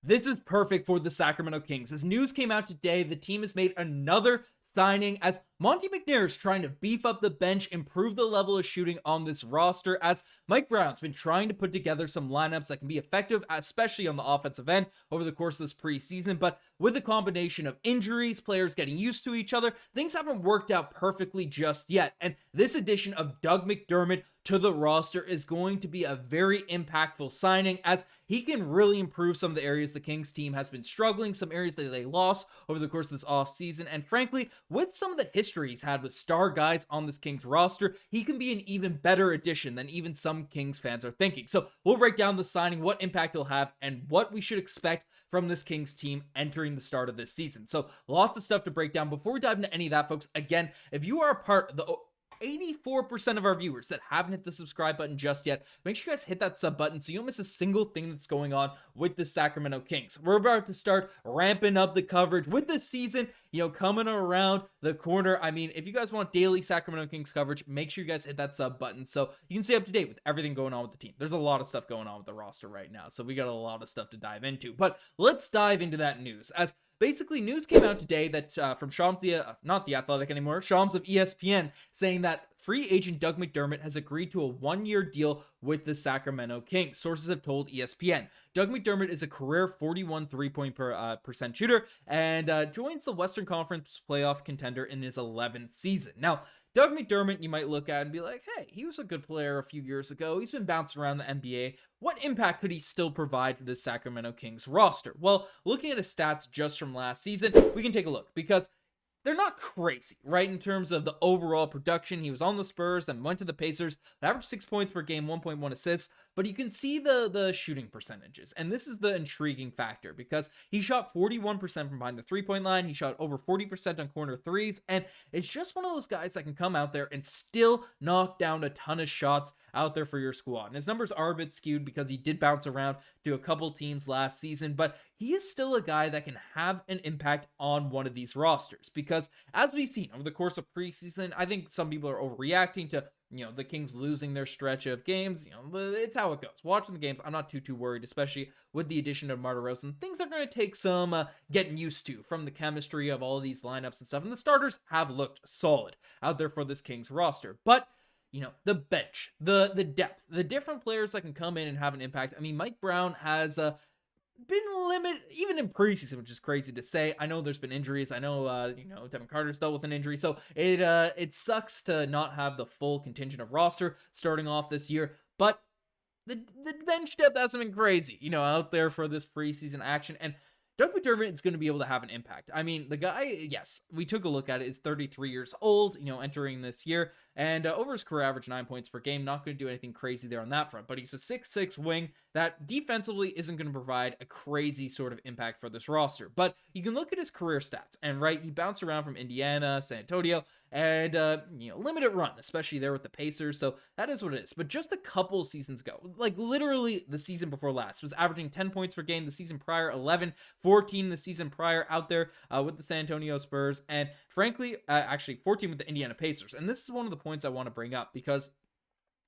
This is perfect for the Sacramento Kings. As news came out today, the team has made another signing as Monte McNair is trying to beef up the bench, improve the level of shooting on this roster, as Mike Brown's been trying to put together some lineups that can be effective, especially on the offensive end over the course of this preseason. But with a combination of injuries, players getting used to each other, things haven't worked out perfectly just yet. And this addition of Doug McDermott to the roster is going to be a very impactful signing, as he can really improve some of the areas the Kings team has been struggling, some areas that they lost over the course of this offseason. And frankly, with some of the history he's had with star guys on this Kings roster, he can be an even better addition than even some Kings fans are thinking. So we'll break down the signing, what impact he'll have, and what we should expect from this Kings team entering the start of this season. So lots of stuff to break down. Before we dive into any of that, folks, again, if you are a part of the 84% of our viewers that haven't hit the subscribe button just yet, make sure you guys hit that sub button so you don't miss a single thing that's going on with the Sacramento Kings. We're about to start ramping up the coverage with the season, coming around the corner. I mean, if you guys want daily Sacramento Kings coverage, make sure you guys hit that sub button so you can stay up to date with everything going on with the team. There's a lot of stuff going on with the roster right now, so we got a lot of stuff to dive into. But let's dive into that news, as basically, news came out today that from Shams, not the Athletic anymore, Shams of ESPN, saying that free agent Doug McDermott has agreed to a one-year deal with the Sacramento Kings. Sources have told ESPN. Doug McDermott is a career 41 three-point percent shooter and joins the Western Conference playoff contender in his 11th season. Now, Doug McDermott, you might look at and be like, hey, he was a good player a few years ago. He's been bouncing around the NBA. What impact could he still provide for the Sacramento Kings roster? Well, looking at his stats just from last season, we can take a look, because they're not crazy, right? In terms of the overall production, he was on the Spurs, then went to the Pacers, averaged 6 points per game, 1.1 assists, but you can see the shooting percentages. And this is the intriguing factor, because he shot 41% from behind the three-point line. He shot over 40% on corner threes. And it's just one of those guys that can come out there and still knock down a ton of shots out there for your squad. And his numbers are a bit skewed because he did bounce around to a couple teams last season, but he is still a guy that can have an impact on one of these rosters. Because as we've seen over the course of preseason, I think some people are overreacting to the Kings losing their stretch of games. But it's how it goes. Watching the games, I'm not too worried, especially with the addition of Marta Rosen. Things are going to take some getting used to from the chemistry of all of these lineups and stuff. And the starters have looked solid out there for this Kings roster. But the bench, the depth, the different players that can come in and have an impact. I mean, Mike Brown has been limited, even in preseason, which is crazy to say. I know there's been injuries. I know, Devin Carter's dealt with an injury. So it sucks to not have the full contingent of roster starting off this year. But the bench depth hasn't been crazy, out there for this preseason action. And Doug McDermott is going to be able to have an impact. I mean, the guy, yes, we took a look at it, is 33 years old, entering this year, and over his career average 9 points per game. Not going to do anything crazy there on that front, but he's a 6'6" wing that defensively isn't going to provide a crazy sort of impact for this roster. But you can look at his career stats, and he bounced around from Indiana, San Antonio, and limited run, especially there with the Pacers. So that is what it is. But just a couple seasons ago, like literally the season before last, was averaging 10 points per game. The season prior, 11, 14 the season prior out there with the San Antonio Spurs, and frankly, actually 14 with the Indiana Pacers. And this is one of the points I want to bring up, because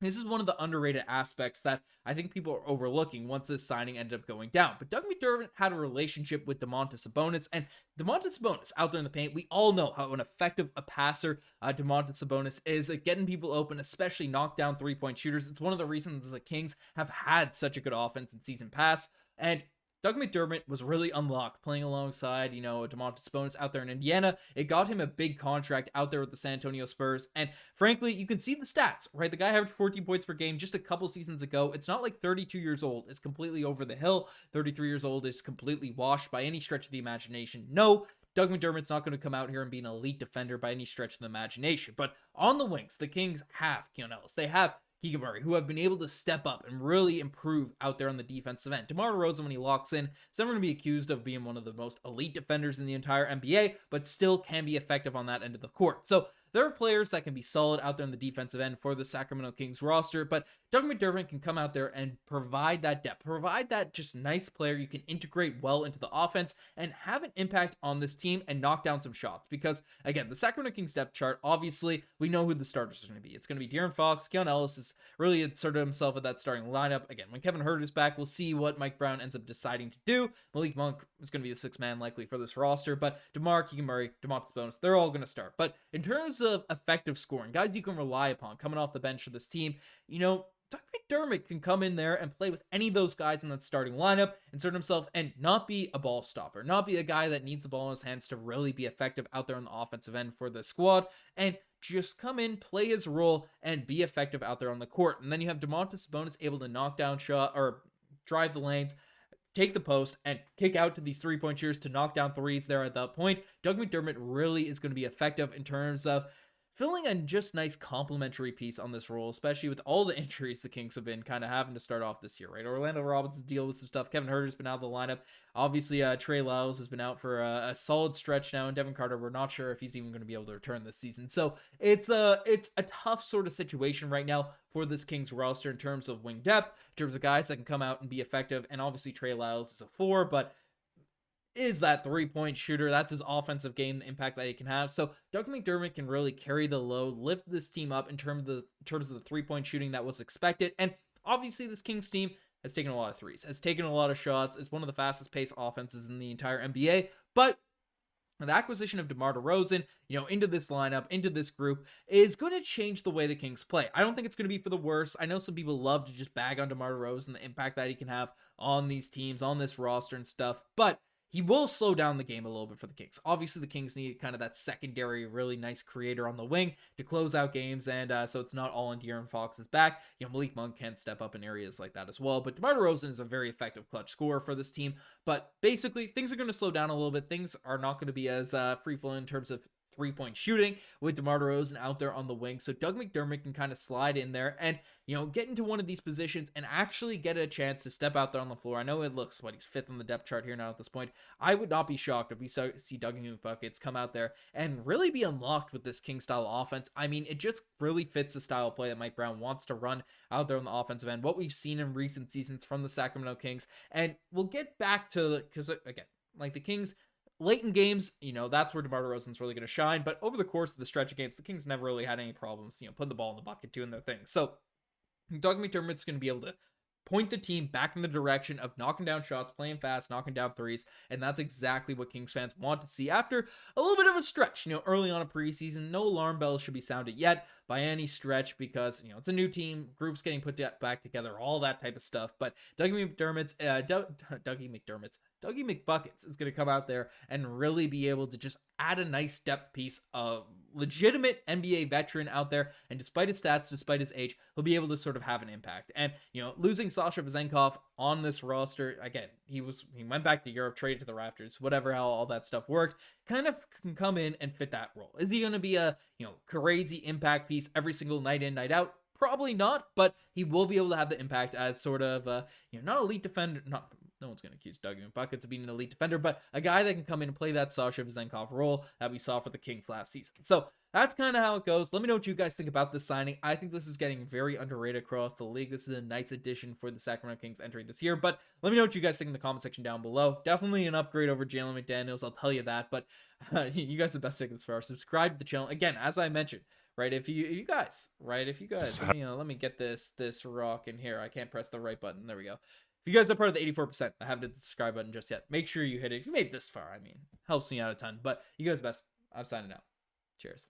this is one of the underrated aspects that I think people are overlooking once this signing ended up going down. But Doug McDermott had a relationship with Domantas Sabonis, and Domantas Sabonis out there in the paint, we all know how an effective a passer Domantas Sabonis is at getting people open, especially knockdown three-point shooters. It's one of the reasons the Kings have had such a good offense in season pass. And Doug McDermott was really unlocked playing alongside, Domantas Sabonis out there in Indiana. It got him a big contract out there with the San Antonio Spurs. And frankly, you can see the stats, right? The guy averaged 14 points per game just a couple seasons ago. It's not like 32 years old is completely over the hill. 33 years old is completely washed by any stretch of the imagination. No, Doug McDermott's not going to come out here and be an elite defender by any stretch of the imagination. But on the wings, the Kings have Keon Ellis. They have Keegan Murray, who have been able to step up and really improve out there on the defensive end. DeMar DeRozan, when he locks in, is never going to be accused of being one of the most elite defenders in the entire NBA, but still can be effective on that end of the court. So there are players that can be solid out there on the defensive end for the Sacramento Kings roster, but Doug McDermott can come out there and provide that depth, provide that just nice player you can integrate well into the offense and have an impact on this team and knock down some shots. Because again, the Sacramento Kings depth chart, obviously we know who the starters are going to be. It's going to be De'Aaron Fox. Keon Ellis has really inserted himself at that starting lineup. Again, when Kevin Huerter is back, we'll see what Mike Brown ends up deciding to do. Malik Monk is going to be the sixth man likely for this roster, but DeMar, Keegan Murray, Domantas Sabonis, they're all going to start. But in terms of effective scoring, guys you can rely upon coming off the bench for this team, Doug McDermott can come in there and play with any of those guys in that starting lineup, insert himself, and not be a ball stopper, not be a guy that needs the ball in his hands to really be effective out there on the offensive end for the squad, and just come in, play his role, and be effective out there on the court. And then you have Domantas Sabonis able to knock down shot or drive the lanes, take the post, and kick out to these three-point shooters to knock down threes there at that point. Doug McDermott really is going to be effective in terms of filling a just nice complimentary piece on this role, especially with all the injuries the Kings have been kind of having to start off this year, right? Orlando Robinson's deal with some stuff. Kevin Huerter's been out of the lineup. Obviously, Trey Lyles has been out for a solid stretch now, and Devin Carter, we're not sure if he's even going to be able to return this season. So it's a tough sort of situation right now for this Kings roster in terms of wing depth, in terms of guys that can come out and be effective. And obviously, Trey Lyles is a 4, but is that three-point shooter. That's his offensive game, the impact that he can have. So Doug McDermott can really carry the load, lift this team up in terms of the three-point shooting that was expected. And obviously this Kings team has taken a lot of threes, has taken a lot of shots, is one of the fastest-paced offenses in the entire NBA. But the acquisition of DeMar DeRozan, into this lineup, into this group, is going to change the way the Kings play. I don't think it's going to be for the worse. I know some people love to just bag on DeMar DeRozan, the impact that he can have on these teams, on this roster and stuff, but he will slow down the game a little bit for the Kings. Obviously, the Kings need kind of that secondary, really nice creator on the wing to close out games, and so it's not all on De'Aaron Fox's back. Malik Monk can step up in areas like that as well, but DeMar DeRozan is a very effective clutch scorer for this team, but basically, things are going to slow down a little bit. Things are not going to be as free-flowing in terms of three-point shooting with DeMar DeRozan out there on the wing. So Doug McDermott can kind of slide in there and, get into one of these positions and actually get a chance to step out there on the floor. I know it looks he's fifth on the depth chart here now at this point. I would not be shocked if we see Doug McBuckets come out there and really be unlocked with this King style offense. I mean, it just really fits the style of play that Mike Brown wants to run out there on the offensive end, what we've seen in recent seasons from the Sacramento Kings. And we'll get back to, because again, like the Kings, late in games, that's where DeMar DeRozan's really going to shine. But over the course of the stretch of games, the Kings never really had any problems, putting the ball in the bucket, doing their thing. So Doug McDermott's going to be able to point the team back in the direction of knocking down shots, playing fast, knocking down threes, and that's exactly what Kings fans want to see after a little bit of a stretch. Early on a preseason, no alarm bells should be sounded yet by any stretch because, it's a new team, groups getting put back together, all that type of stuff. But Dougie McBuckets is going to come out there and really be able to just add a nice depth piece, of legitimate NBA veteran out there. And despite his stats, despite his age, he'll be able to sort of have an impact. And, losing Sasha Vezenkov on this roster, again, he went back to Europe, traded to the Raptors, whatever, how all that stuff worked, kind of can come in and fit that role. Is he going to be a, crazy impact piece every single night in, night out? Probably not, but he will be able to have the impact as sort of, not elite defender, no one's going to accuse Doug McBuckets of being an elite defender, but a guy that can come in and play that Sasha Vezenkov role that we saw for the Kings last season. So that's kind of how it goes. Let me know what you guys think about this signing. I think this is getting very underrated across the league. This is a nice addition for the Sacramento Kings entering this year, but let me know what you guys think in the comment section down below. Definitely an upgrade over Jalen McDaniels, I'll tell you that, but you guys are the best taking this far. Subscribe to the channel. Again, as I mentioned, right, if you guys, let me get this rock in here. I can't press the right button. There we go. If you guys are part of the 84%, I haven't hit the subscribe button just yet. Make sure you hit it. If you made this far, helps me out a ton. But you guys are best. I'm signing out. Cheers.